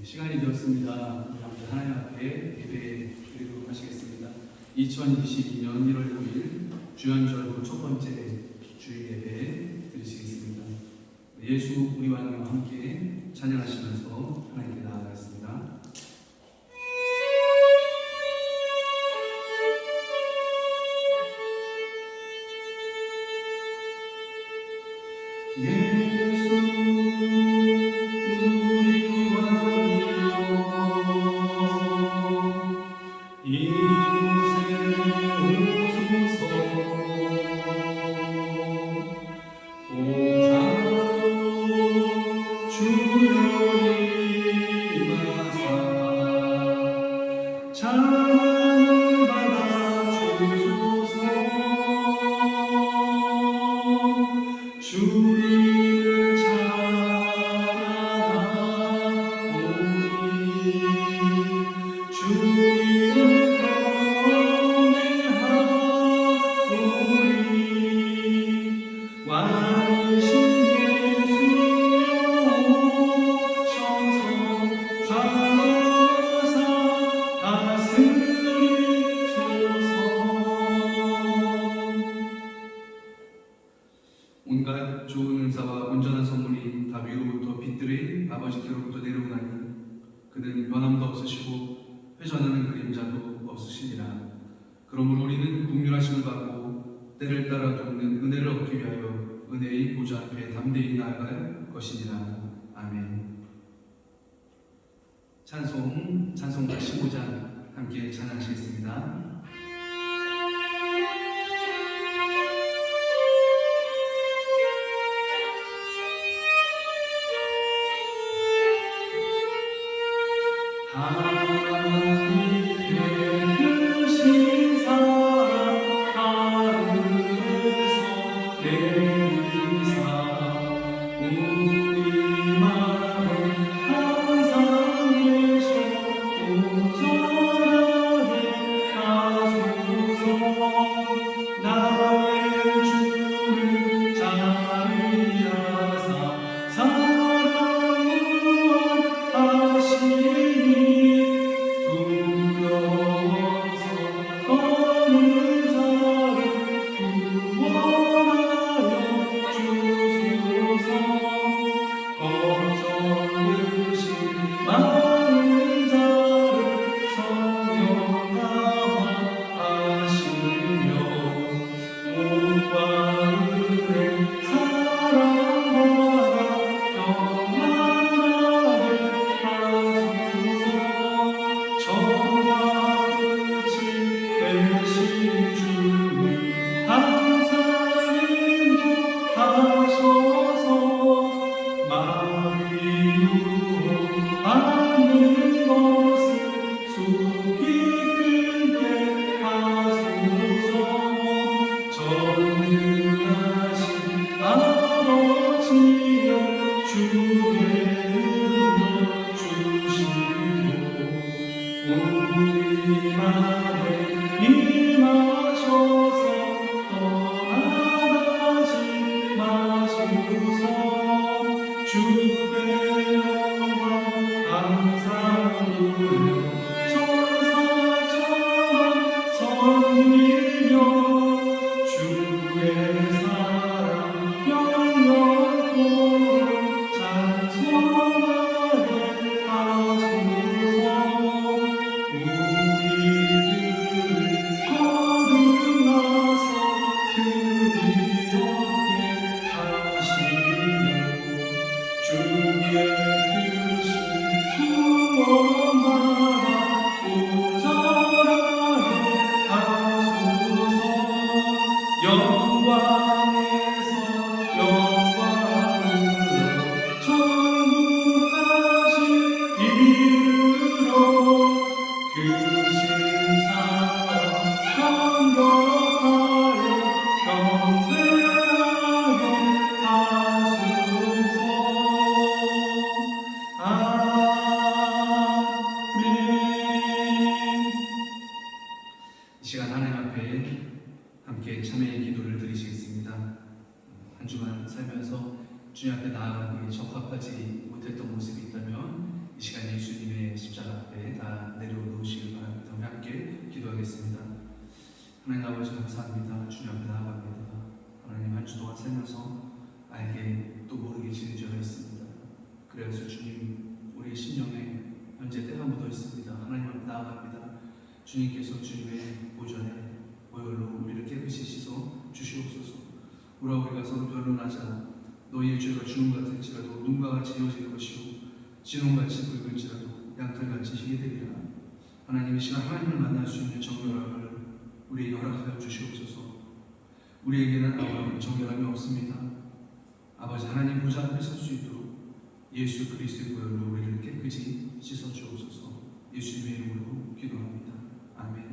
시간이 되었습니다. 우리 함께 하나님 앞에 예배 드리도록 하시겠습니다. 2022년 1월 9일 주연절 후 첫 번째 주일 예배 드리시겠습니다. 예수 우리 왕과 함께 찬양하시면서 하나님께 나아가겠습니다. 예수 우리 왕이여 이곳에 오소서 보좌로 주여 임하사 찬양을 받아 주소서 주님을 찬양하오니 주님을 경배하오니 왕이신 예수여 오셔서 좌정하사 다스리소서. 온갖 좋은 은사와 온전한 선물이 다 위로부터 빛들의 아버지께로부터 내려오나니 그는 변함도 없으시고 회전하는 그림자도 없으시니라. 그러므로 우리는 긍휼하심을 받고 때를 따라 돕는 은혜를 얻기 위하여 은혜의 보좌 앞에 담대히 나아갈 것이니라. 아멘. 찬송 85장 함께 찬양하시겠습니다. 하나님의 크신 사랑 하늘에서 내리사 우리 마음에 항상 계셔 온전하게 하소서. 나의 주를 자비하사 사랑을 하시니 두려워서 떠는 자를 구원하여 주소서. 걱정되신 많은 자를 성령화하시며 온과 은혜 사랑받아 평안하게 하소서. 전과 끝이 되신 주님 항상 인도하셔서 마음이 유혹하는 것을 속히 끊게 하소서. 전능하신 아버지여 주의 은혜 주시고 우리 맘에 임하셔서 떠나가지 마소서. 주의 영광 항상 누려 천사처럼 섬기며 주의 사랑 영원토록 찬송하게 하소서. 우리들을 거듭나서 그리롭게 하시며 주의 크신 구원받아 온전하게 하소서. 영광에서 영광으로 천국까지 이르러 크신 사랑 감격하여 경배하게 하소서. 아멘. 이 시간 하나님 앞에 함께 참회의 기도를 드리시겠습니다. 한 주간 살면서 주님 앞에 나아가기에 적합하지 못했던 모습이 있다면 이 시간 예수님의 십자가 앞에 다 내려놓으시길 바랍니다. 우리 함께 기도하겠습니다. 하나님 아버지 감사합니다. 주님 앞에 나아갑니다. 하나님 한 주 동안 살면서 알게 또 모르게 지은 죄가 있습니다. 그래서 주님 우리의 심령에 현재 때가 묻어 있습니다. 하나님 앞에 나아갑니다. 주님께서 주님의 보좌에 보혈로 우리를 깨끗이 씻어 주시옵소서. 우리가 서로 변론하자 너희의 죄가 주홍 같을지라도 눈과 같이 이어질 것이요 진홍같이 붉을지라도 양털같이 희게 되리라. 하나님 이 시간 하나님을 만날 수 있는 정결함을 우리에게 허락하여 주시옵소서. 우리에게는 아무런 정결함이 없습니다. 아버지 하나님 보좌 앞에 설 수 있도록 예수 그리스도의 보혈로 우리를 깨끗이 씻어 주옵소서. 예수님의 이름으로 기도합니다. 아멘.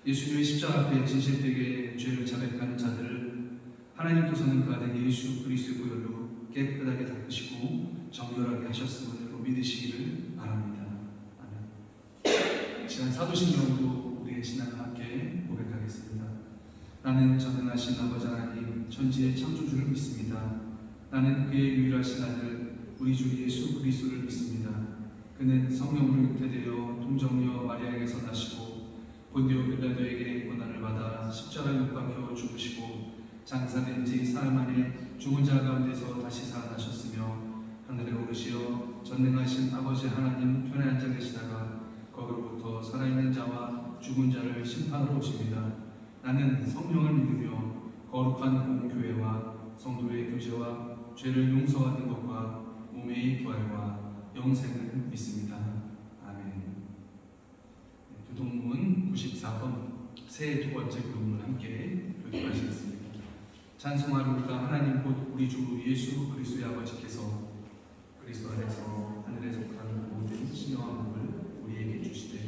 예수님의 십자가 앞에 진실되게 죄를 자백하는 자들을 하나님께서는 그 아들 예수 그리스도의 보혈로 깨끗하게 닦으시고 정결하게 하셨음을 믿으시기를 바랍니다. 아멘. 지난 사도신경으로 우리의 신앙과 함께 고백하겠습니다. 나는 전능하신 아버지 하나님 천지의 창조주를 믿습니다. 나는 그의 유일하신 아들 우리 주 예수 그리스도를 믿습니다. 그는 성령으로 잉태되어 동정녀 마리아에게서 나시고 본디오 빌라도에게 고난을 받아 십자가에 못 박혀 죽으시고 장사된 지 사흘 만에 죽은 자 가운데서 다시 살아나셨으며 하늘에 오르시어 전능하신 아버지 하나님 편에 앉아 계시다가 거기로부터 살아있는 자와 죽은 자를 심판하러 오십니다. 나는 성령을 믿으며 거룩한 공교회와 성도의 교제와 죄를 용서하는 것과 몸의 부활과 영생을 믿습니다. 아멘. 교동문 94번 새 두 번째 교동문 함께 교독하시겠습니다. 찬송하리로다 하나님 곧 우리 주 예수 그리스도의 아버지께서 그리스도 안에서 하늘에 속한 모든 신령한 복을 우리에게 주시되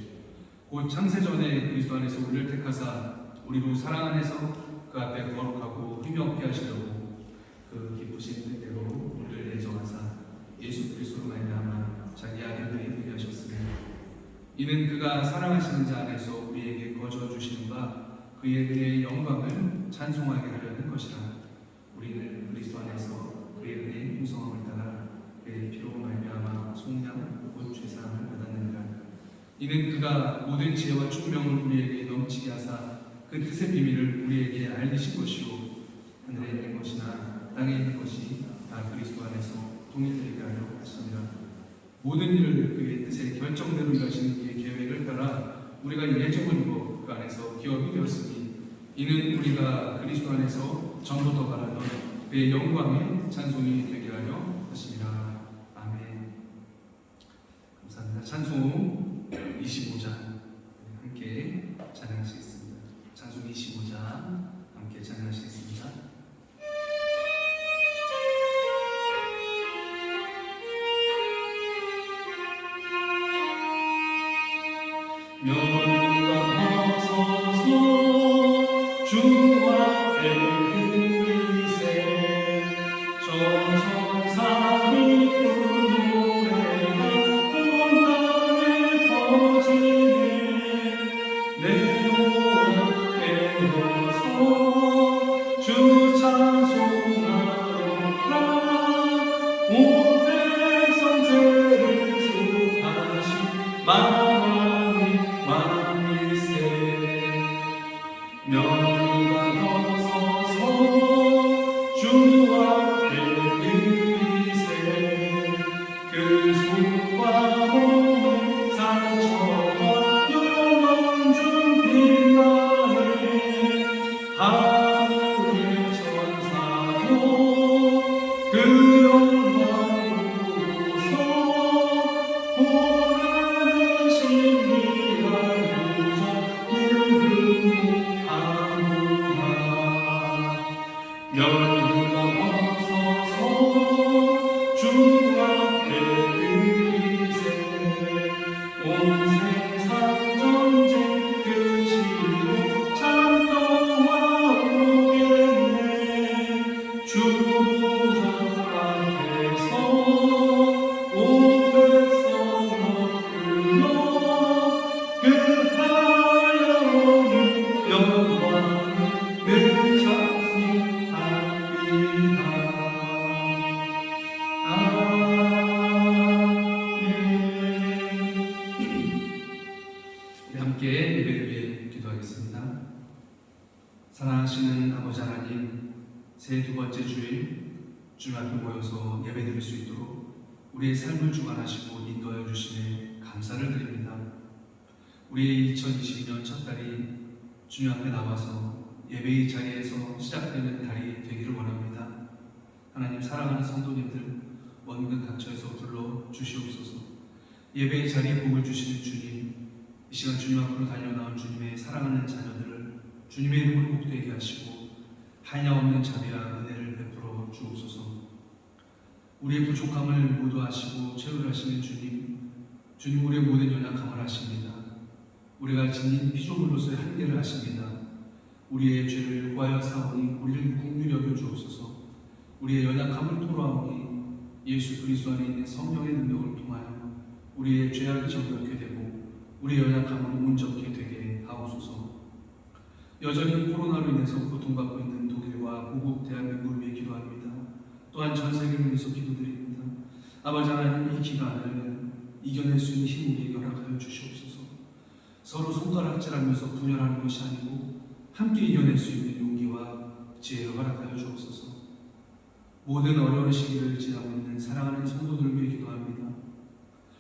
곧 창세전에 그리스도 안에서 우리를 택하사 우리로 사랑 안에서 그 앞에 거룩하고 힘없게 하시려고 그 기쁘신 뜻대로 우리를 예정하사 예수 그리스도로 말미암아 자기 아들들이 되게 하셨으며 이는 그가 사랑하시는 자 안에서 우리에게 거저 주시는 바 그의 은혜의 영광을 찬송하게 하려는 것이라. 우리는 그리스도 안에서 그의 은혜의 풍성함을 따라 그의 피로 말미암아 속량 곧 죄사함을 받았느니라. 이는 그가 모든 지혜와 총명을 우리에게 넘치게 하사 그 뜻의 비밀을 우리에게 알리신 것이요 하늘에 있는 것이나 땅에 있는 것이 다 그리스도 안에서 통일되게 하려 하시니라. 모든 일을 그의 뜻의 결정대로 일하시는 이의 계획을 따라 우리가 예정을 입어 그 안에서 기업이 되었으니 이는 우리가 그리스도 안에서 전부터 바라던 그의 영광의 찬송이 되게 하려 하시니라. 아멘. 감사합니다. 찬송 25장 함께 찬양하시겠습니다. 찬송 25장 함께 찬양하시겠습니다. 면류가 벗어서 주 앞에 그리세 저 천사의 노래가 온 땅에 퍼지네 내 몸 앞에 서서 주 찬송하노라 온 백성 죄를 속하신 면류가 벗어서 주 앞에 그리세 그 손과 몸을 상처와 영원 중 빛나네 하늘의 천사도 그 영광 보고서 보라는 신비한 면류가 벗어서 주 앞에 그리세 온 세상 전쟁 끝이고 참 평화 오겠네 주 보좌 앞에서 온 백성 얻으며 그 하여운 영광을 늘 찬송합니다. 아멘. 제 두 번째 주일 주님 앞에 모여서 예배드릴 수 있도록 우리의 삶을 주관하시고 인도하여 주심에 감사를 드립니다. 우리의 2022년 첫 달이 주님 앞에 나와서 예배의 자리에서 시작되는 달이 되기를 원합니다. 하나님, 사랑하는 성도님들 먼 각처에서 불러 주시옵소서. 예배의 자리에 복을 주시는 주님, 이 시간 주님 앞으로 달려나온 주님의 사랑하는 자녀들을 주님의 이름으로 복되게 하시고 한량없는 자비와 은혜를 베풀어 주옵소서. 우리의 부족함을 모두 아시고 채우려 하시는 주님 우리의 모든 연약함을 아십니다. 우리가 지닌 피조물로서의 한계를 아십니다. 우리의 죄를 구하여 사오니 우리를 긍휼히 여겨 주옵소서. 우리의 연약함을 토로하오니 예수 그리스도 안에 있는 성령의 능력을 통하여 우리의 죄악이 정결케 되고 우리의 연약함을 온전케 되게 하옵소서. 여전히 코로나로 인해서 고통받고 있는 독일과 고국 대한민국을 위해 기도합니다. 또한 전 세계를 위해서 기도드립니다. 아버지 하나님, 이 기간을 이겨낼 수 있는 힘 우리에게 허락하여 주시옵소서. 서로 손가락질하면서 분열하는 것이 아니고 함께 이겨낼 수 있는 용기와 지혜를 허락하여 주옵소서. 모든 어려운 시기를 지나고 있는 사랑하는 성도들을 위해 기도합니다.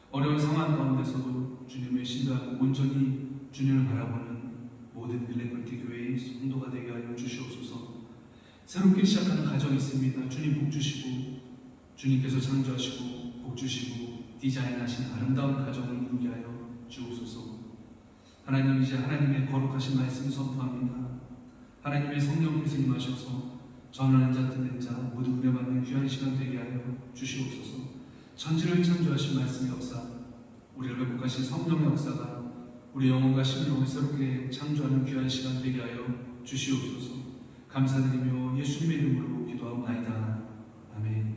어려운 상황 가운데서도 주님을 신뢰하고 온전히 주님을 바라보는 모든 밀레물티 교회의 성도가 되게 하여 주시옵소서. 새롭게 시작하는 가정이 있습니다. 주님 복 주시고 주님께서 창조하시고 복 주시고 디자인하신 아름다운 가정을 이루게 하여 주옵소서. 하나님, 이제 하나님의 거룩하신 말씀을 선포합니다. 하나님의 성령께서 임하셔서 전하는 자 듣는 자 모두 은혜 받는 귀한 시간 되게 하여 주시옵소서. 천지를 창조하신 말씀의 역사, 우리를 회복하신 성령의 역사가 우리 영혼과 심령을 새롭게 창조하는 귀한 시간 되게 하여 주시옵소서. 감사드리며 예수님의 이름으로 기도하옵나이다. 아멘.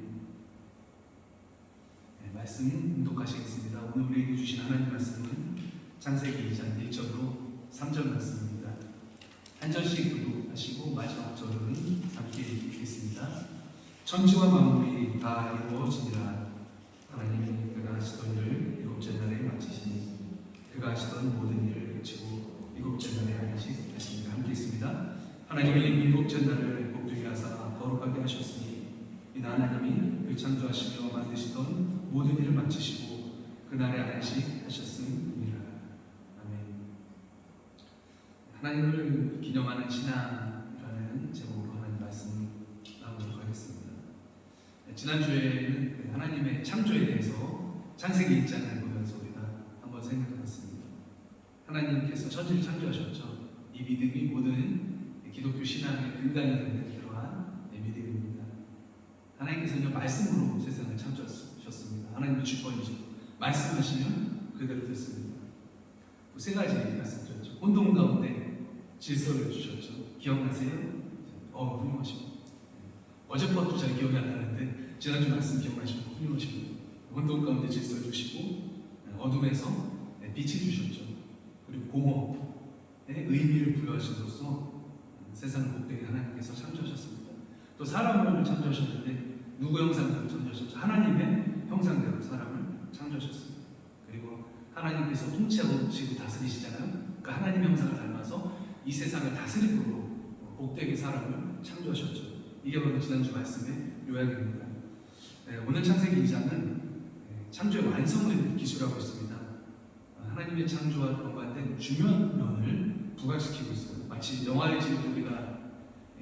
네, 말씀 음독하시겠습니다. 오늘 우리에게 주신 하나님 말씀은 창세기 2장 1절로 3절 말씀입니다. 한 절씩 교독하시고 마지막 절은 함께 읽겠습니다. 천지와 만물이 다 이루어지니라. 하나님이 그가 하시던 일을 일곱째 날에 마치시니 그가 하시던 모든 일을 그치고 일곱째 날에 안식하시니라. 함께 있습니다. 하나님이 일곱째 날을 복되게 하사 거룩하게 하셨으니 이는 하나님이 그 창조하시며 만드시던 모든 일을 마치시고 그날에 안식하셨음이니라. 아멘. 하나님을 기념하는 신앙이라는 제목으로 하나님 말씀 나누도록 하겠습니다. 지난주에는 하나님의 창조에 대해서 창세기 1장을 보면서 우리가 한번 생각해봤습니다. 하나님께서 천지를 창조하셨죠. 이 믿음이 모든 기독교 신앙의 근간이 되는 그러한 믿음입니다. 하나님께서는 말씀으로 세상을 창조하셨습니다. 하나님의 주권이죠. 말씀하시면 그대로 됐습니다. 세 가지 말씀드렸죠. 혼돈 가운데 질서를 주셨죠. 기억나세요? 훌륭하시고. 어젯밤도 잘 기억이 안 나는데 지난주 말씀 기억나시고 훌륭하시고. 혼돈 가운데 질서를 주시고 어둠에서 빛을 주셨죠. 그리고 공업의 의미를 부여하심으로써 세상을 복되게 하나님께서 창조하셨습니다. 또 사람을 창조하셨는데 누구 형상대로 창조하셨죠? 하나님의 형상대로 사람을 창조하셨습니다. 그리고 하나님께서 통치하시고 다스리시잖아요. 그러니까 하나님의 형상을 닮아서 이 세상을 다스림으로 복되게 사람을 창조하셨죠. 이게 바로 지난주 말씀의 요약입니다. 오늘 창세기 2장은 창조의 완성을 기술하고 있습니다. 하나님의 창조와 연관된 중요한 면을 부각시키고 있어요. 마치 영화를 찍을 때 우리가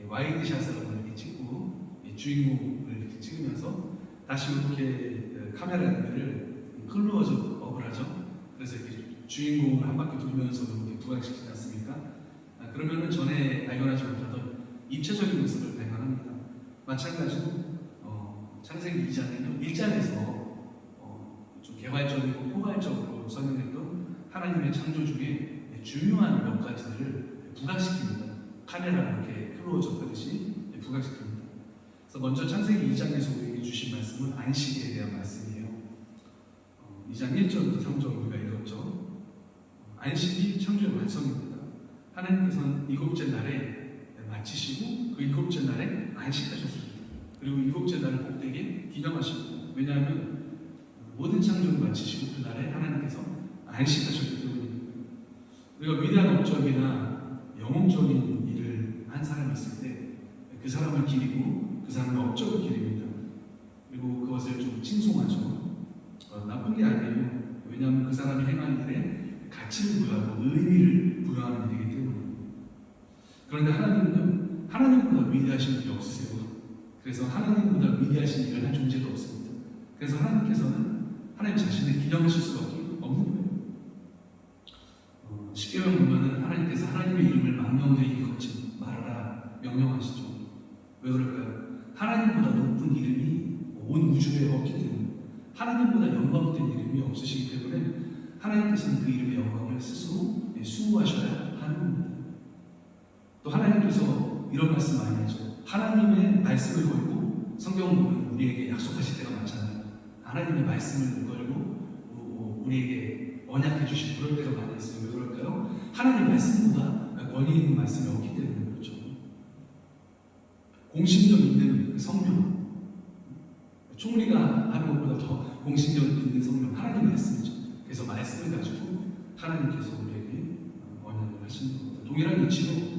와이드샷으로 이렇게 찍고 주인공을 이렇게 찍으면서 다시 이렇게 카메라 연결을 클로즈업을 하죠. 그래서 이렇게 주인공을 한 바퀴 돌면서 이렇게 부각시키지 않습니까? 그러면은 전에 발견하지 못하던 입체적인 모습을 발견합니다. 마찬가지로 창세기 2장에는 1장에서 좀 개발적이고 포괄적으로 설명했던 하나님의 창조 중에 중요한 몇 가지들을 부각시킵니다. 카메라 이렇게 클로즈업하듯이 부각시킵니다. 그래서 먼저 창세기 2장에서 우리에게 주신 말씀은 안식에 대한 말씀이에요. 2장 1절부터 3절 우리가 읽었죠. 안식이 창조의 완성입니다. 하나님께서는 일곱째 날에 마치시고 그 일곱째 날에 안식하셨습니다. 그리고 일곱째 날을 복되게 기념하시고, 왜냐하면 모든 창조를 마치시고 그날에 하나님께서 안식하셨기 때문입니다. 우리가 위대한 업적이나 영웅적인 일을 한 사람이 있을 때 그 사람을 기리고 그 사람의 업적을 기립니다. 그리고 그것을 좀 칭송하죠. 나쁜 게 아니에요. 왜냐하면 그 사람이 행한 일에 가치를 부여하고 의미를 부여하는 일이기 때문에. 그런데 하나님은요, 하나님보다 위대하신 분이 없으세요. 그래서 하나님보다 위대하신 일을 한 존재도 없습니다. 그래서 하나님께서는 하나님 자신을 기념하실 수밖에 없는 거예요. 십계명 보면은 하나님께서 하나님의 이름을 망령되이 걷지 말아라 명령하시죠. 왜 그럴까요? 하나님보다 높은 이름이 온 우주에 없기 때문에, 하나님보다 영광된 이름이 없으시기 때문에 하나님께서는 그 이름의 영광을 스스로 수호하셔야 하는 겁니다. 또 하나님께서 이런 말씀 많이 하죠. 하나님의 말씀을 걸고 성경을 보면 우리에게 약속하실 때가 많잖아요. 하나님의 말씀을 걸고 우리에게 언약해 주실 그럴 때가 많이 있어요. 왜 그럴까요? 하나님의 말씀보다 권위 있는 말씀이 없기 때문에 그렇죠. 공신력 있는 성령, 총리가 하는 것보다 더 공신력 있는 성령, 하나님의 말씀이죠. 그래서 말씀을 가지고 하나님께서 우리에게 언약을 하시는 겁니다. 동일한 이치로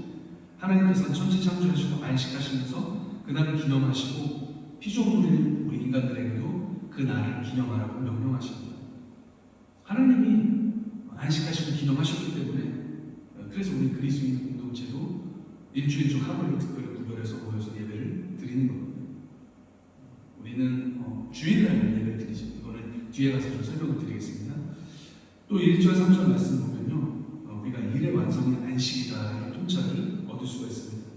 하나님께서는 천지 창조하시고 안식하시면서 그날을 기념하시고 피조물인 우리 인간들에게도 그 날을 기념하라고 명령하십니다. 하나님이 안식하시고 기념하셨기 때문에, 그래서 우리 그리스도인 공동체도 일주일 중 하루를 특별히 구별해서 모여서 예배를 드리는 겁니다. 우리는 주일날 예배를 드리죠. 이거는 뒤에 가서 좀 설명을 드리겠습니다. 또 1절 3절 말씀 보면요, 우리가 일의 완성이 안식이다 이런 통찰을 얻을 수가 있습니다.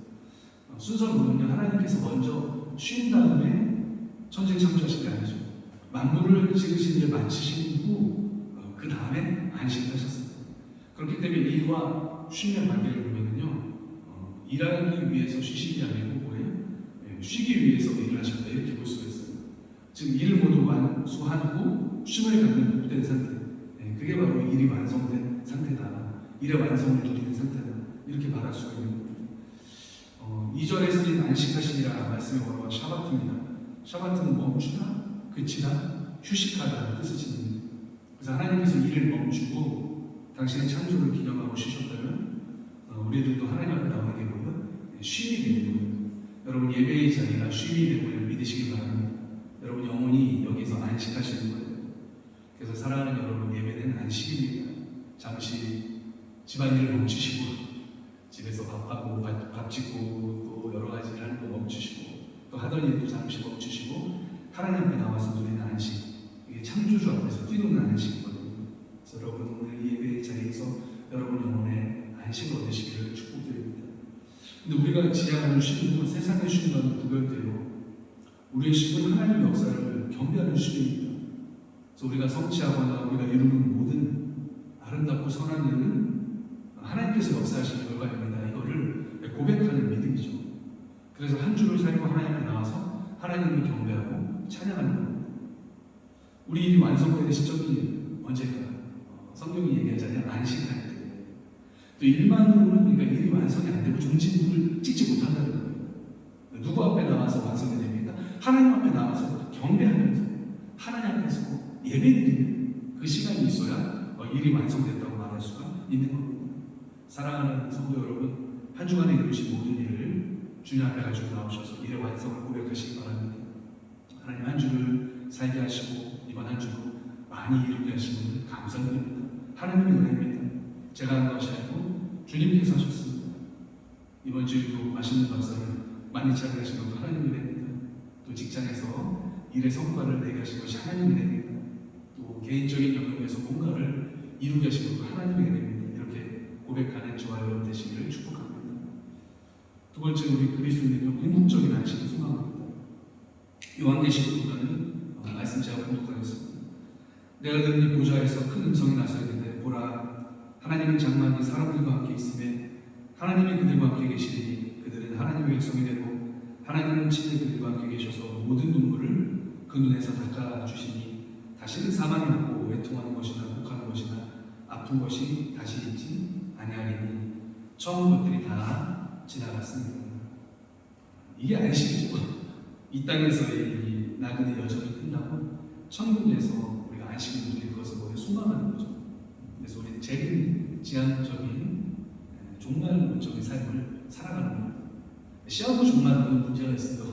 순서를 보면요, 하나님께서 먼저 쉰 다음에 천지를 창조하신 게 아니죠. 만물을 지으신 일 마치신 후 그 다음에 안식을 하셨습니다. 그렇기 때문에 일과 쉼의 관계를 보면요, 일하기 위해서 쉬시기 아니고 뭐예요? 쉬기 위해서 일을 하셨다 이렇게 볼 수가 있어요. 즉 일을 모두 완수한 후 쉼을 갖는 복된 상태, 그게 바로 일이 완성된 상태다, 일의 완성을 누리는 상태다 이렇게 말할 수가 있는 겁니다. 2절에 쓰인 안식하시니라 말씀이 바로 샤바트입니다. 샤바트는 멈추다, 그치다, 휴식하다 뜻을 지닙니다. 그래서 하나님께서 일을 멈추고 당신의 창조를 기념하고 쉬셨다면 우리들도 하나님 앞에 나오는 게 뭐예요? 쉼이 되는 거예요. 여러분 예배의 자리가 쉼이 됨을 믿으시기 바랍니다. 여러분 영혼이 여기서 안식하시는 거예요. 그래서 사랑하는 여러분, 예배는 안식입니다. 잠시 집안일을 멈추시고 집에서 밥하고 밥 짓고 또 여러 가지 일 하는 거 멈추시고 또 하던 일도 잠시 멈추시고 하나님 앞에 나와서 누리는 안식, 이게 창조주 앞에서 뛰노는 안식이거든요. 그래서 여러분 오늘 이 예배의 자리에서 여러분 영혼의 안식을 얻으시기를 축복드립니다. 근데 우리가 지향하는 쉼은 세상의 쉼과는 구별돼요. 우리의 쉼은 하나님의 역사를 경배하는 쉼입니다. 그래서 우리가 성취하거나 우리가 이루는 모든 아름답고 선한 일은 하나님께서 역사하신 결과입니다. 이거를 고백하는 믿음이죠. 그래서 한 주를 살고 하나님 앞에 나와서 하나님을 경배하고 찬양하는 겁니다. 우리 일이 완성되는 시점이 언제일까요? 성경이 얘기하자면 안식할 때. 또 일만으로는 우리가 일이 완성이 안 되고 종지부를 찍지 못한다는 거예요. 누구 앞에 나와서 완성이 됩니까? 하나님 앞에 나와서 경배하면서 하나님 앞에서 예배드리는 그 시간이 있어야 일이 완성됐다고 말할 수가 있는 겁니다. 사랑하는 성도 여러분, 한 주간에 이루신 모든 일을 주님 앞에 가지고 나오셔서 일의 완성을 고백하시기 바랍니다. 하나님 한 주를 살게 하시고 이번 한 주도 많이 이루게 하시는 감사드립니다. 하나님의 은혜입니다. 제가 한 것이 아니고 주님께서 하셨습니다. 이번 주에도 맛있는 밥상을 많이 차리하신 것도 하나님의 은혜입니다. 또 직장에서 일의 성과를 내게 하신 것이 하나님의 은혜입니다. 또 개인적인 영역에서 뭔가를 이루게 하신 것도 하나님의 은혜입니다. 이렇게 고백하는 저와 여러분 되시기를 축복합니다. 두 번째, 우리 그리스도인은 궁극적인 안식을 소망합니다. 요한계시록보다는 말씀 제가 공독하겠습니다. 내가 들은 이 보좌에서 큰 음성이 나서있는데 보라, 하나님은 장막이 사람들과 함께 있으며 하나님이 그들과 함께 계시리니 그들은 하나님의 백성이 되고 하나님은 친히 그들과 함께 계셔서 모든 눈물을 그 눈에서 닦아주시니 다시는 사망이 없고 외통하는 것이나 혹하는 것이나 아픈 것이 다시 있지 아니하리니 처음 것들이 다 지나갔습니다. 이게 안식이죠. 이 땅에서의 이 나그네 여정이 끝나고 천국에서 우리가 안식을 누릴 것을 모두 소망하는 거죠. 그래서 우리는 제일 지향적인 종말론적인 삶을 살아가는 겁니다. 시하고 종말은 문제가 있어요.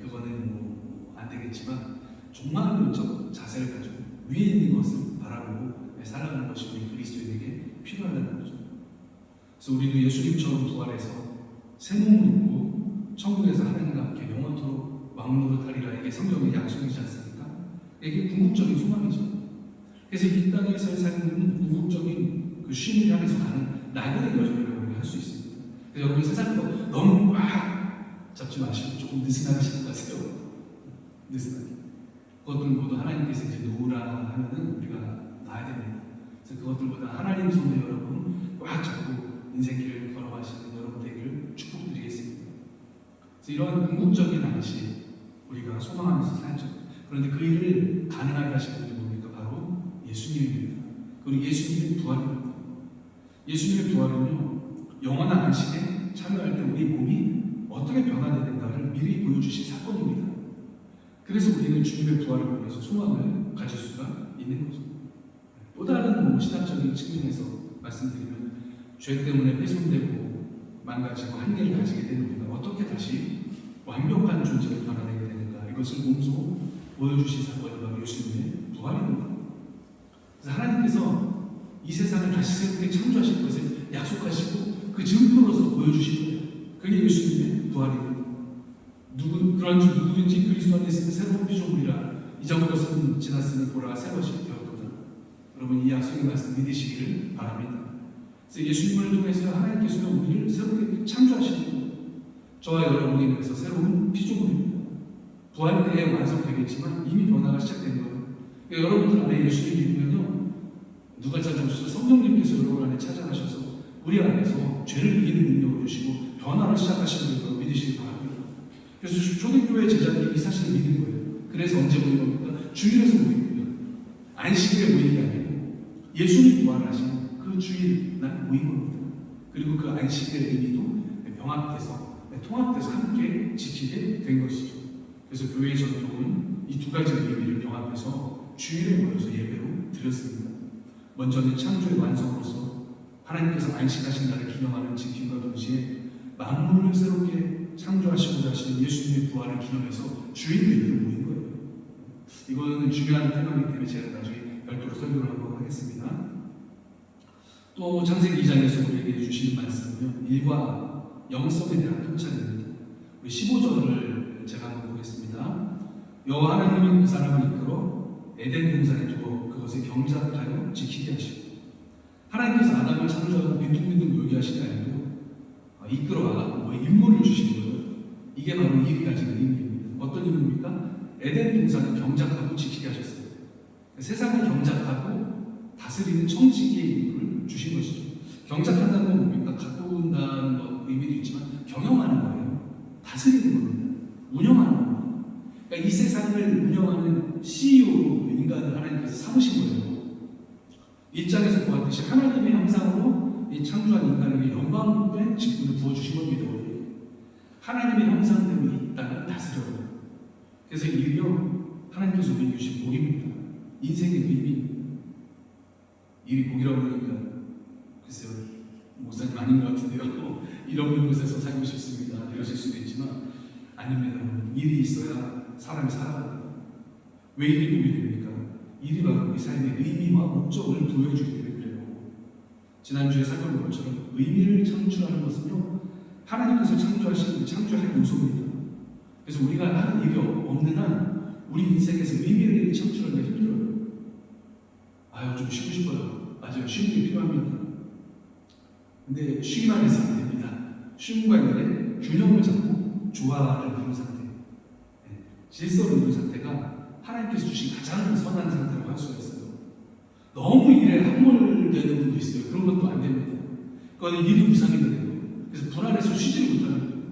그거는 안 되겠지만 종말론적 자세를 가지고 위에 있는 것을 바라보고 살아가는 것이 우리 그리스도인에게 필요하다는 거죠. 그래서 우리도 예수님처럼 부활해서 새 몸을 입고 천국에서 하나님과 함께 영원토록 왕노릇 하리라, 이게 성경의 약속이지 않습니까? 이게 궁극적인 소망이죠. 그래서 이 땅에서의 삶은 궁극적인 그 쉼을 향해서 가는 나그네 여정이라고 우리가 할 수 있습니다. 그래서 여러분 세상도 너무 꽉 잡지 마시고 조금 느슨하게 시작하세요. 느슨하게. 그것들 모두 하나님께서 이제 놓으라 하면은 우리가 놔야 됩니다. 그래서 그것들보다 하나님 손을 여러분 꽉 잡고 인생길을 걸어가시는 여러분 되기를 축복드리겠습니다. 그래서 이러한 궁극적인 안식 우리가 소망하면서 살죠. 그런데 그 일을 가능하게 하신 분이 뭡니까? 바로 예수님입니다. 그리고 예수님의 부활입니다. 예수님의 부활은요, 영원한 안식에 참여할 때 우리 몸이 어떻게 변화되야 된가를 미리 보여주신 사건입니다. 그래서 우리는 주님의 부활을 보면서 소망을 가질 수가 있는 거죠. 또 다른 신학적인 측면에서 말씀드리면 죄 때문에 훼손되고 망가지고 한계를 가지게 되는 우리가 어떻게 다시 완벽한 존재로 변화되게 되는가, 이것을 몸소 보여주신 사건이 바로 예수님의 부활입니다. 그래서 하나님께서 이 세상을 다시 새롭게 창조하실 것을 약속하시고 그 증거로서 보여주신 거예요. 그게 예수님의 부활입니다. 그런 줄 누구든지 그리스도 안에 있으면 새로운 피조물이라, 이전 것은 지났으니 보라 새 것이 되었도다. 여러분 이 약속의 말씀 믿으시기를 바랍니다. 그래서 예수님을 통해서 하나님께서 우리를 새롭게 창조하시는 거예요. 저와 여러분이 그래서 새로운 피조물입니다. 부활 때에 완성되겠지만 이미 변화가 시작된 거예요. 그러니까 여러분들 안에 예수님 믿으면요, 누가 찾아오셔서 성령님께서 여러분 안에 찾아가셔서 우리 안에서 죄를 이기는 능력을 주시고 변화를 시작하시는 걸 믿으시기 바랍니다. 그래서 초대교회 제자들이 이 사실을 믿은 거예요. 그래서 언제 모인 겁니까? 주일에서 모인 거예요. 안식일에 모인 게 아니고 예수님 부활하신 그 주일 날 모인 겁니다. 그리고 그 안식일의 의미도 병합돼서 통합돼서 함께 지키게 된 것이죠. 그래서 교회의 전통은 이 두 가지 의미를 병합해서 주일에 모여서 예배로 드렸습니다. 먼저는 창조의 완성으로서 하나님께서 안식하신 날을 기념하는 지킴과 동시에 만물을 새롭게 창조하시고자 하시는 예수님의 부활을 기념해서 주일 예배를 모인 거예요. 이거는 중요한 테마이기 때문에 제가 나중에 별도로 설교를 한번 하겠습니다. 또 창세기 2장에서 우리에게 주시는 말씀은요, 일과 영성에 대한 통찰입니다. 우리 15절을 제가 한번 보겠습니다. 여호와 하나님은 그 사람을 이끌어 에덴 동산에 두고 그것을 경작하여 지키게 하시고, 하나님께서 아담을 창조하고 빈둥빈둥 놀게 하신 게 아니고 이끌어와 임무를 주신 거예요. 이게 바로 일이 가지는 의미입니다. 어떤 의미입니까? 에덴 동산을 경작하고 지키게 하셨어요. 세상을 경작하고 다스리는 청지기의 임무를 주신 것이죠. 경작한다는 건 뭡니까? 가꾼다는 의미도 있지만 경영하는 거예요. 다스리는 겁니다. 운영하는 겁니다. 그러니까 이 세상을 운영하는 CEO로 인간을 하나님께서 삼으신 거예요. 이 장에서 보았듯이 하나님의 형상으로 이 창조한 인간에게 영광된 직분을 부어주신 겁니다. 하나님의 형상대로 이 땅을 다스려요. 그래서 일이요, 하나님께서 우리에게 주신 복입니다. 인생의 의미. 일이 복이라고 그러니까 글쎄요, 목사님 아닌 것 같은데요. 일 없는 곳에서 살고 싶습니다. 이러실 수도 있지만 아닙니다. 일이 있어야 사람이 살아가요. 왜 일이 복이 됩니까? 일이 바로 우리 삶의 의미와 목적을 보여주기 때문에 그래요. 지난주에 살펴본 것처럼 의미를 창출하는 것은요, 하나님께서 창조할 요소입니다. 그래서 우리가 하는 일이 없는 한 우리 인생에서 의미를 창출하기가 힘들어요. 아유, 좀 쉬고 싶어요. 맞아요. 쉬는 게 필요합니다. 근데 쉬기만 해서 안 됩니다. 쉼과 일에 균형을 잡고 조화를 이루는 상태, 질서를 이루는 상태가 하나님께서 주신 가장 선한 상태라고 할 수가 있어요. 너무 일에 함몰되는 분도 있어요. 그런 것도 안 됩니다. 그건 일이 무상이 되는 거예요. 그래서 불안해서 쉬지를 못하는 거예요.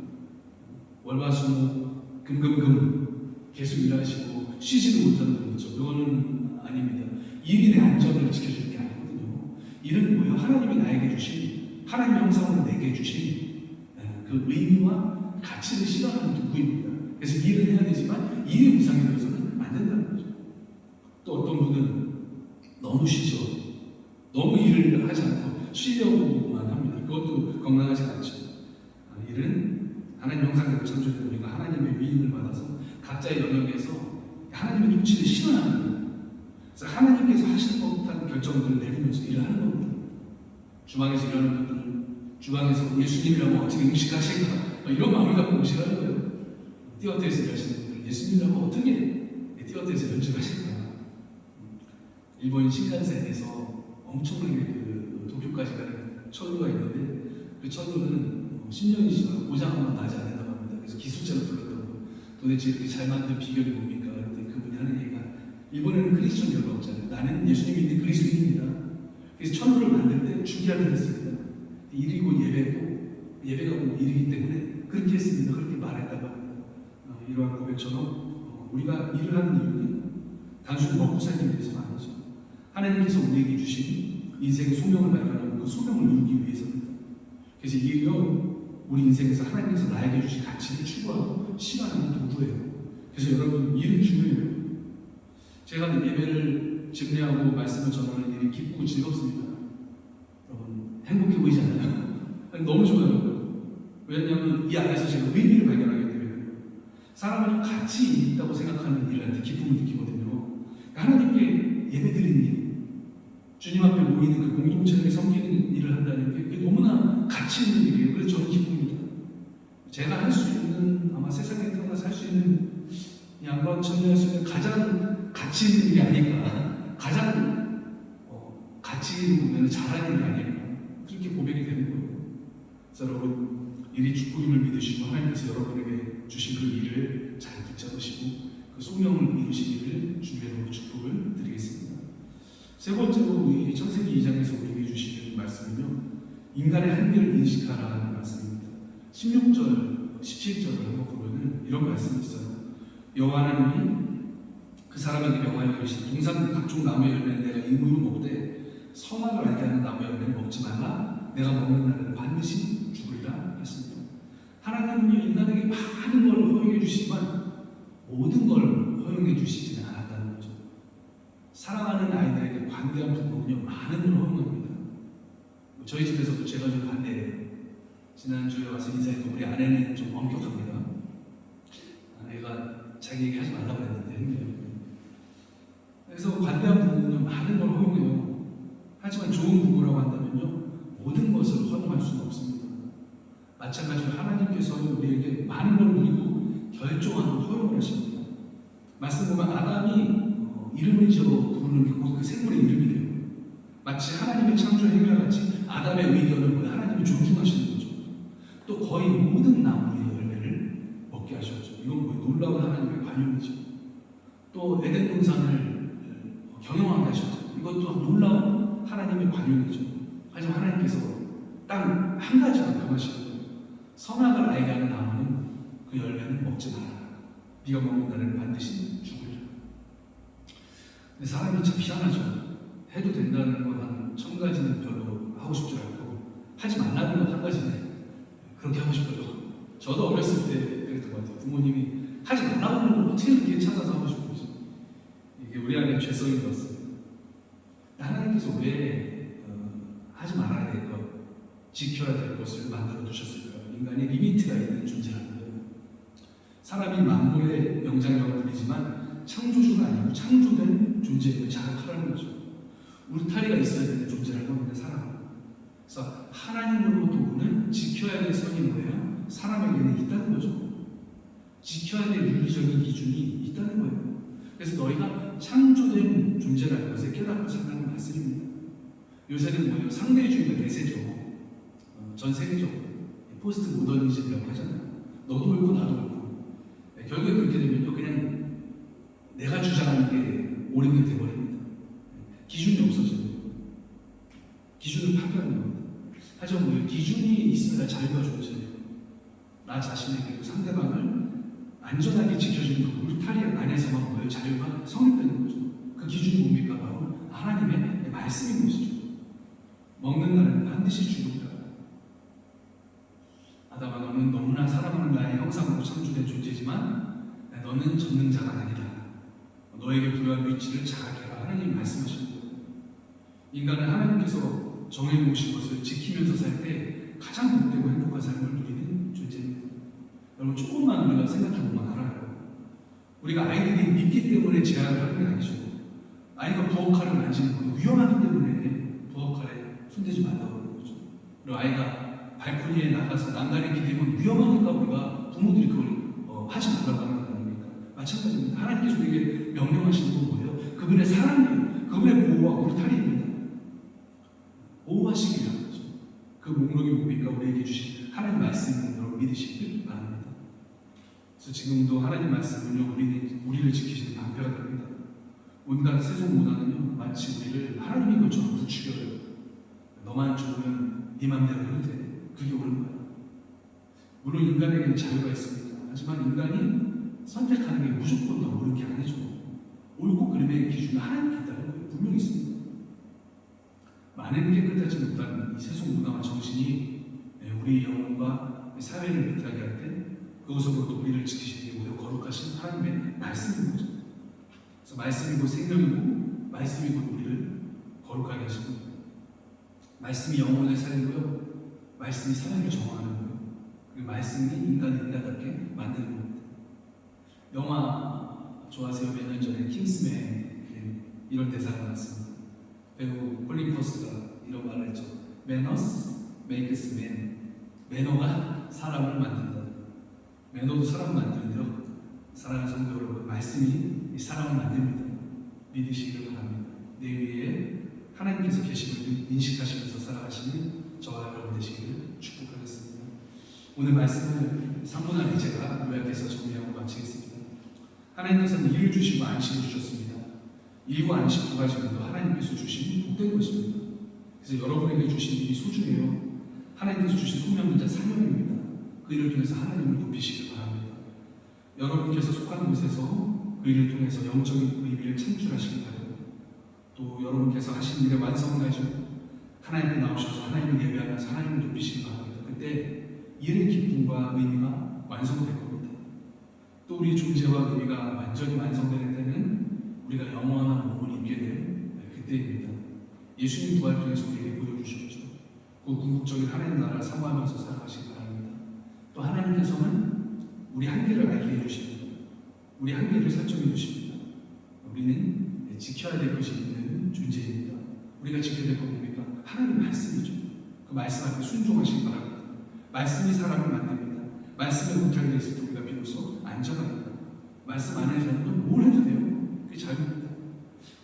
월화수목 금금금 계속 일하시고 쉬지도 못하는 분 있죠. 그거는 아닙니다. 일이 내 안전을 지켜주는 게 아니거든요. 일은 뭐예요? 하나님이 나에게 주신, 하나님의 형상으로 내게 주신 그 의미와 가치를 실현하는 도구입니다. 그래서 일은 해야 되지만 일이 무상이 되어서는 안 된다는 거죠. 또 어떤 분은 너무 쉬죠. 너무 일을 하지 않고 쉬려고만 합니다. 그것도 건강하지 않죠. 일은 하나님 형상대로 창조된 우리가 하나님의 위임을 받아서 각자의 영역에서 하나님의 통치를 실현하는 거예요. 그래서 하나님께서 하실 법한 결정들을 내리면서 일을 하는 겁니다. 주방에서 일하는 분들은 주방에서 예수님이라면 어떻게 음식하실까? 이런 마음을 갖고 음식하는 거예요. 띠어트에서 일하시는 분들은 예수님이라면 어떻게 띠어트에서 연주하실까? 일본 신칸센에서 엄청나게 그 도쿄까지 가는 철로가 있는데 그 철로는 10년이 지나고 고장만 나지 않는다고 합니다. 그래서 기술자를 불렀다고 도대체 이렇게 잘 만든 비결이 뭡니까? 그랬더니 그분이 하는 얘기가 일본에는 그리스도인 별로 없잖아요. 나는 예수님 믿는 그리스도인입니다. 그래서 철로를 만들 때 준비하기로 했습니다. 일이고 예배가 일이기 때문에 그렇게 했습니다. 그렇게 말했다고 합니다. 이러한 고백처럼 우리가 일을 하는 이유는 단순히 먹고 살기 위해서는 아니죠. 하나님께서 우리에게 주신 인생의 소명을 발견하고 그 소명을 이루기 위해서입니다. 그래서 일이요 우리 인생에서 하나님께서 나에게 주신 가치를 추구하고 실현하는 도구예요. 그래서 여러분 일은 중요해요. 제가 예배를 집례하고 말씀을 전하는 일이 기쁘고 즐겁습니다. 여러분 행복해 보이지 않나요? 너무 좋아요. 왜냐하면 이 안에서 제가 의미를 발견하기 때문에 사람이 가치 있다고 생각하는 일을 할 때 기쁨을 느끼거든요. 하나님께 예배드리는 일, 주님 앞에 모이는 그 공동체를 섬기는 일을 한다는 게 너무나 가치 있는 일이에요. 그래서 저는 기쁩니다. 제가 할 수 있는 아마 세상에 태어나서 할 수 있는 양반 참여할 수 있는 가장 가치 있는 일이 아닐까, 가장 가치 있는 부분에는 잘하는 일이 아닐까 그렇게 고백이 되는 거예요. 그래서 여러분 일이 축복임을 믿으시고 하나님께서 여러분에게 주신 그 일을 잘 붙잡으시고 그 소명을 이루시기를 주님의 축복을 드리겠습니다. 세 번째로 우리 창세기 2장에서 우리에게 주시는 말씀은요, 인간의 한계를 인식하라는 말씀입니다. 16절, 17절을 한번 보면은 이런 말씀이 있어요. 여호와 하나님이 그 사람에게 명하여 이르시되 동산 각종 나무의 열매는 내가 임의로 먹되 선악을 알게 하는 나무의 열매는 먹지 말라. 내가 먹는 날에는 반드시 죽으리라 하십니다. 하나님은 인간에게 많은 걸 허용해 주시지만 모든 걸 허용해 주시지는 않았다는 거죠. 사랑하는 아이들에게 관대한 부모는요 많은 걸 허용합니다. 저희 집에서도 제가 좀 반대해요. 지난주에 와서 인사했던 우리 아내는 좀 엄격합니다. 아내가 자기 얘기 하지 말라고 했는데 그래서 관대한 부모는 많은 걸 허용해요. 하지만 좋은 부모라고 한다면요 모든 것을 허용할 수는 없습니다. 마찬가지로 하나님께서 우리에게 많은 걸 누리고 결정하는 허용을 하십니다. 말씀 보면 아담이 이름을 지어 부르는 게 곧 그 생물의 이름이래요. 마치 하나님의 창조 행위와 같이 아담의 의견을 하나님이 존중하시는 거죠. 또 거의 모든 나무의 열매를 먹게 하셨죠. 이건 뭐예요? 놀라운 하나님의 관용이죠. 또 에덴 동산을 경영하게 하셨죠. 이것도 놀라운 하나님의 관용이죠. 하지만 하나님께서 딱 한 가지만 금하시는 거예요. 선악을 알게 하는 나무는 그 열매는 먹지 마라. 네가 먹는 날에는 반드시 죽으리라. 근데 사람이 참 희한하죠. 해도 된다는 건 한 1000가지는 별로 하고 싶지 않고 하지 말라는 건 한 가지네. 그렇게 하고 싶어요. 저도 어렸을 때 그랬던 것 같아요. 부모님이 하지 말라고 하는 걸 어떻게 그렇게 찾아서 하고 싶은지. 이게 우리 안에 죄성인 것 같습니다. 하나님께서 왜 하지 말아야 될 것, 지켜야 될 것을 만들어 두셨을까요? 인간이 리미트가 있는 존재라는 거예요. 사람이 만물의 영장력을 누리지만 창조주가 아니고 창조된 존재임을 자각하라는 거죠. 울타리가 있어야 되는 존재라는 겁니다. 사람. 그래서 하나님으로부터 오는 지켜야 될 선이 뭐예요? 사람에게는 있다는 거죠. 지켜야 될 윤리적인 기준이 있다는 거예요. 그래서 너희가 창조된 존재라는 것을 깨닫고 살라는 말씀입니다. 요새는 뭐예요? 상대주의가 대세죠. 전 세계적으로 포스트 모더니즘이라고 하잖아요. 너도 옳고 나도 옳고. 결국에 그렇게 되면요 그냥 내가 주장하는 게 옳은 게 되어버립니다. 기준이 없어져요. 기준을 파괴하는 겁니다. 하지만 뭐예요? 기준이 있어야 자유가 존재해요. 나 자신에게 상대방을 안전하게 지켜주는 그 울타리 안에서만 뭐예요? 자유가 성립되는 거죠. 그 기준이 뭡니까? 바로 하나님의 말씀인 것이죠. 먹는 날에는 반드시 죽는다. 아담아 너는 너무나 사랑하는 나의 형상으로 창조된 존재지만 너는 전능자가 아니다. 너에게 부여한 위치를 자각해라. 하나님이 말씀하시는 거예요. 인간은 하나님께서 정해놓으신 것을 지키면서 살 때 가장 복되고 행복한 삶을 누리는 존재입니다. 여러분 조금만 우리가 생각해보면 알아요. 우리가 아이들이 믿기 때문에 제한을 하는 게 아니죠. 아이가 부엌칼을 만지는 건 위험하기 때문에 부엌칼에 손대지 말라고 하는 거죠. 그리고 아이가 발코니에 나가서 난간에 기대면 위험하니까 우리가 부모들이 그걸 하지 말라고 하는 거 아닙니까? 마찬가지입니다. 하나님께서 우리에게 명령하시는 건 뭐예요? 그분의 사랑이에요. 그분의 보호와 울타리입니다. 보호하시기 위한 거죠. 그 목록이 뭡니까? 우리에게 주신 하나님 말씀을 여러분 믿으시길 바랍니다. 그래서 지금도 하나님 말씀은요, 우리를 지키시는 방패가 됩니다. 온갖 세속 문화는요, 마치 우리를 하나님인 것처럼 부추겨요. 너만 좋으면 네 맘대로 해도 돼. 그게 옳은 거야. 물론 인간에게는 자유가 있습니다. 하지만 인간이 선택하는 게 무조건 다 옳은 게 아니죠. 옳고 그름의 기준은 하나님께 있다는 거예요. 분명히 있습니다. 많은 깨끗하지 못한 이 세속 문화와 정신이 우리 영혼과 사회를 비틀게 할 때 그것으로부터 우리를 지키시는 게 오히려 거룩하신 하나님의 말씀인 거죠. 그래서 말씀이 곧 생명이고 말씀이 곧 우리를 거룩하게 하십니다. 말씀이 영혼을 살리고요. 말씀이 사회를 정화하는 거예요. 그리고 말씀이 인간을 인간답게 만드는 겁니다. 영화 좋아하세요? 몇 년 전에 킹스맨 이런 대사가 나왔습니다. 배우 콜린 퍼스가 이런 말을 했죠. Manners makes man. 매너가 사람을 만든다. 매너도 사람을 만드는데요. 사랑하는 성도 여러분, 말씀이 이 사람을 만듭니다. 믿으시기를 바랍니다. 내 위에 하나님께서 계심을 인식하시면서 살아가시는 저와 여러분 되시기를 축복하겠습니다. 오늘 말씀을 3분 안에 제가 요약해서 정리하고 마치겠습니다. 하나님께서는 일을 주시고 안식을 주셨습니다. 일과 안식 두 가지는 하나님께서 주신 복된 것입니다. 그래서 여러분에게 주신 일이 소중해요. 하나님께서 주신 소명자 사명입니다. 그 일을 통해서 하나님을 높이시길 바랍니다. 여러분께서 속한 곳에서 그 일을 통해서 영적인 의미를 창출하시길 바랍니다. 또 여러분께서 하신 일의 완성을 가지고 하나님께 나오셔서 하나님을 예배하면서 하나님을 높이시길 바랍니다. 그때 일의 기쁨과 의미가 완성될 겁니다. 또 우리 존재와 의미가 완전히 완성되는 때는 우리가 영원한 몸을 입게 될 그때입니다. 예수님 부활을 통해서 우리에게 보여주셨죠. 그 궁극적인 하나님 나라를 사모하면서 살아가시기 바랍니다. 또 하나님께서는 우리 한계를 알게 해주십니다. 우리 한계를 설정해 주십니다. 우리는 지켜야 될 것이 있는 존재입니다. 우리가 지켜야 될 건 뭡니까? 하나님 말씀이죠. 그 말씀 앞에 순종하시기 바랍니다. 말씀이 사람을 만듭니다. 말씀에 울타리가 있을 때 우리가 비로소 안전합니다. 말씀 안에서는 뭘 해도 돼요. 그게 자유입니다.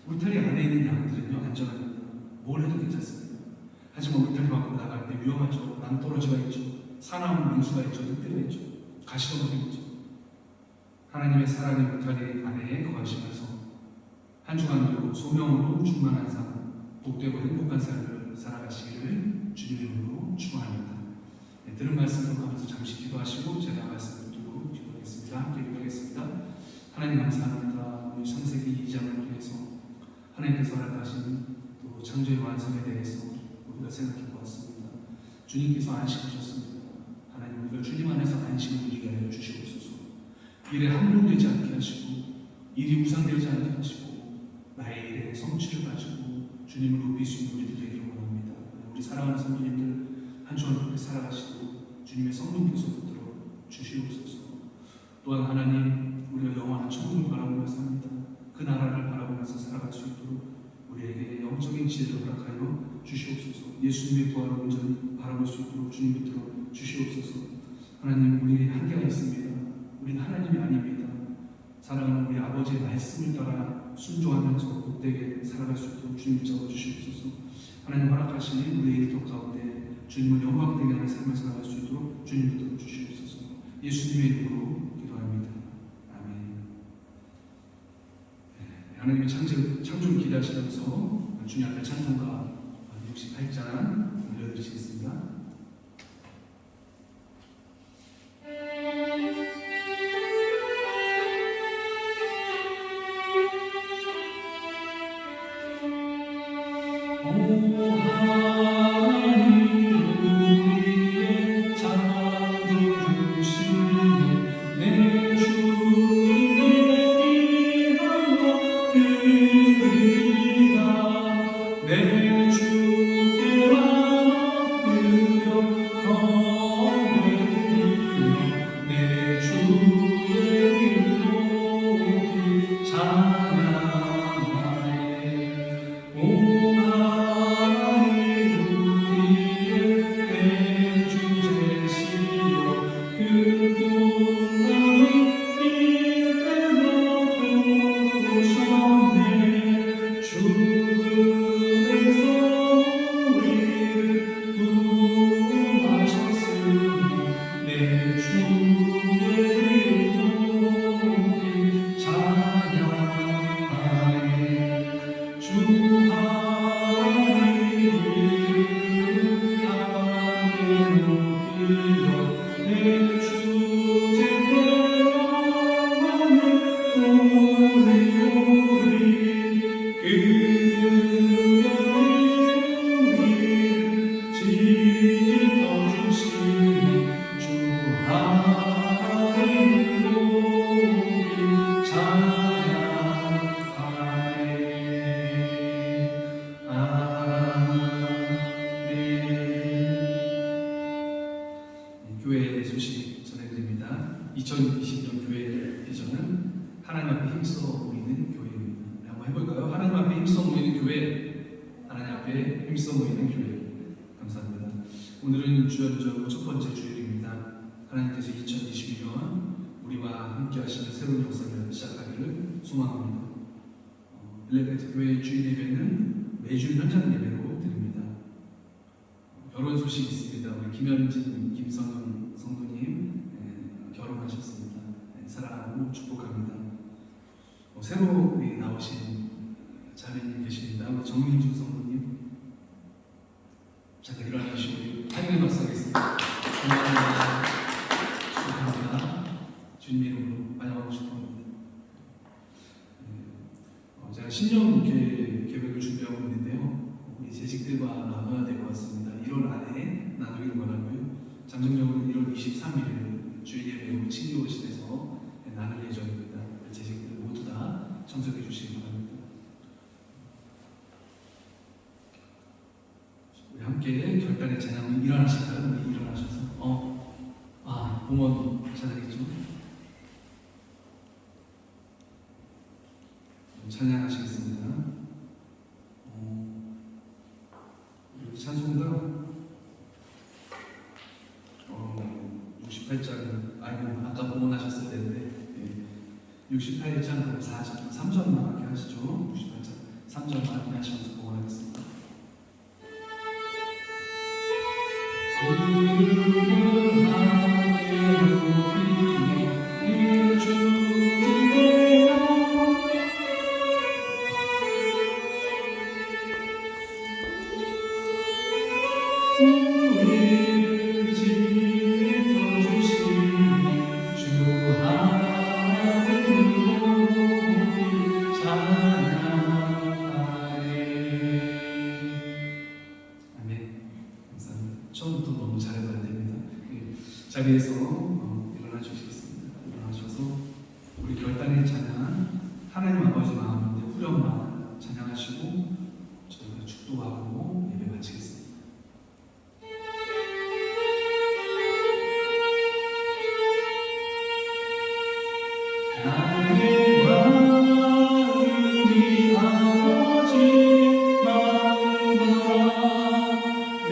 울타리 안에 있는 양들은요, 안전합니다. 뭘 해도 괜찮습니다. 하지만 울타리 밖으로 나갈 때 위험하죠. 낭떠러지가 있죠. 사나운 명수가 있죠. 늑대가 있죠. 가시덤불이 있죠. 하나님의 사랑의 울타리 안에 거하시면서 한 주간도 소명으로 충만한 삶, 복되고 행복한 삶을 살아가시기를 주님의 이름으로 축원합니다. 들은 말씀을 하면서 잠시 기도하시고 제가 말씀을 듣고 기도하겠습니다. 함께 기도하겠습니다. 하나님 감사합니다. 오늘 창세기 2장을 통해서 하나님께서 허락하신 또 창조의 완성에 대해서 우리가 생각해 보았습니다. 주님께서 안식하셨습니다. 하나님 우리가 주님 안에서 안식을 누리게 하여 주시옵소서. 일에 함몰되지 않게 하시고 일이 우상되지 않게 하시고 나의 일에 성취를 가지고 주님을 높일 수 있는 우리들 되기를 원합니다. 우리 사랑하는 성도님들 한 주간 그렇게 살아가시도록 주님의 성령께서 붙들어 주시옵소서. 또한 하나님 우리가 영원한 천국을 바라보면서 합니다. 그 나라를 바라보면서 살아갈 수 있도록 우리에게 영적인 지혜를 허락하여 주시옵소서. 예수님의 부활을 온전히 바라볼 수 있도록 주님 붙들어 주시옵소서. 하나님 우리 한계가 있습니다. 우리는 하나님이 아닙니다. 사랑하는 우리 아버지의 말씀을 따라 순종하면서 복되게 살아갈 수 있도록 주님 붙잡아 주시옵소서. 하나님 허락하시는 우리의 일터 가운데 주님을 영광되게 하는 삶을 살아갈 수 있도록 주님 붙들어 주시옵소서. 예수님의 이름으로 기도합니다. 아멘. 하나님의 창조를 기대하시면서 주님 앞에 찬송가 68장 올려드리시겠습니다. 내 주께만 엎드려 힘써 모이는 교회입니다. 우리 한번 해볼까요? 하나님 앞에 힘써 모이는 교회, 하나님 앞에 힘써 모이는 교회. 감사합니다. 오늘은 주연절 첫 번째 주일입니다. 하나님께서 2022년 우리와 함께 하시는 새로운 역사를 시작하기를 소망합니다. 엘리베이터 교회 주일 예배는 매주 현장 예배로 드립니다. 결혼 소식이 있습니다. 우리 김현진, 김성현 성도님 결혼하셨습니다. 사랑하고 축복합니다. 새로 나오신 자매님 계십니다. 우리 정민주 성도님 잠깐 일어나시고 하늘의 박수 하겠습니다. 감사합니다. 축복합니다. 주님 이름으로 환영하고 싶습니다. 제가 신년 목회 계획을 준비하고 있는데요. 우리 재직들과 나눠야 될 것 같습니다. 1월 안에 나누기를 원하고요. 잠정적으로 1월 23일 주일 예배 친교실에서 나눌 예정입니다. 재직들 모두 다 참석해 주시기 바랍니다. 우리 함께 결단의 찬양을 일어나실까요? 우리 일어나셔서 봉헌 찬양이죠. 찬양하시겠습니다. 우리 찬송가 68장 아까 봉헌하셨을 텐데 68장 4절 3절만 함께 하시죠. 68장 3절만 함께 하시면서 봉헌하겠습니다. 처음부터 너무 잘해도 안 됩니다. 자리에서 일어나 주시겠습니다. 일어나셔서 우리 결단의 찬양 하나님 아버지 마음인데 후렴만 찬양하시고 저희가 축도하고 예배 마치겠습니다. 나의 마음이 아버지 마음과 내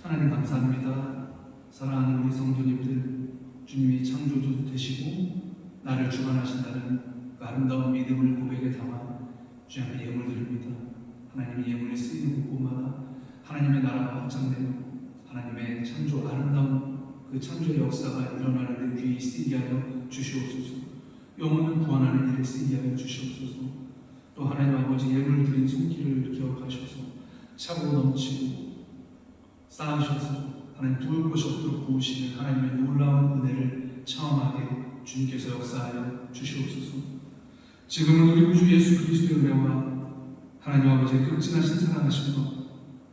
하나님 감사합니다. 사랑하는 우리 성도님들, 주님이 창조주 되시고 나를 주관하신다는 그 아름다운 믿음을 고백에 담아 주님 앞에 예물 드립니다. 하나님의 예물이 쓰이는 곳마다 하나님의 나라가 확장되며 하나님의 창조 아름다운 그 창조의 역사가 일어나는 데 귀히 쓰이게 하여 주시옵소서. 영혼을 구원하는 일에 쓰이게 하여 주시옵소서. 또 하나님 아버지 예물 드린 손길을 기억하셔서 차고 넘치고 쌓으셔서 하나님 부을 곳이 없도록 부으시는 하나님의 놀라운 은혜를 체험하게 주님께서 역사하여 주시옵소서. 지금은 우리 구주 예수 그리스도의 은혜와 하나님 아버지의 극진하신 사랑하심과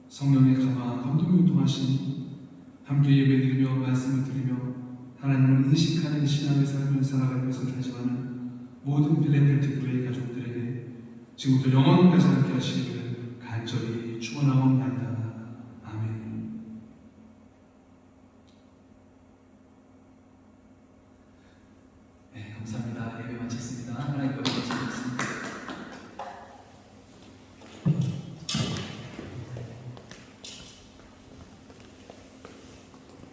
성령의 감화와 감동융통하심이 함께 예배드리며 말씀을 드리며 하나님을 인식하는 신앙의 삶을 살아갈 것을 다짐하는 모든 빌레벨트 교회의 가족들에게 지금부터 영원까지 함께 하시기를 간절히 축원하옵나이다. 아멘. 네, 감사합니다. 예배 마쳤습니다. 하나님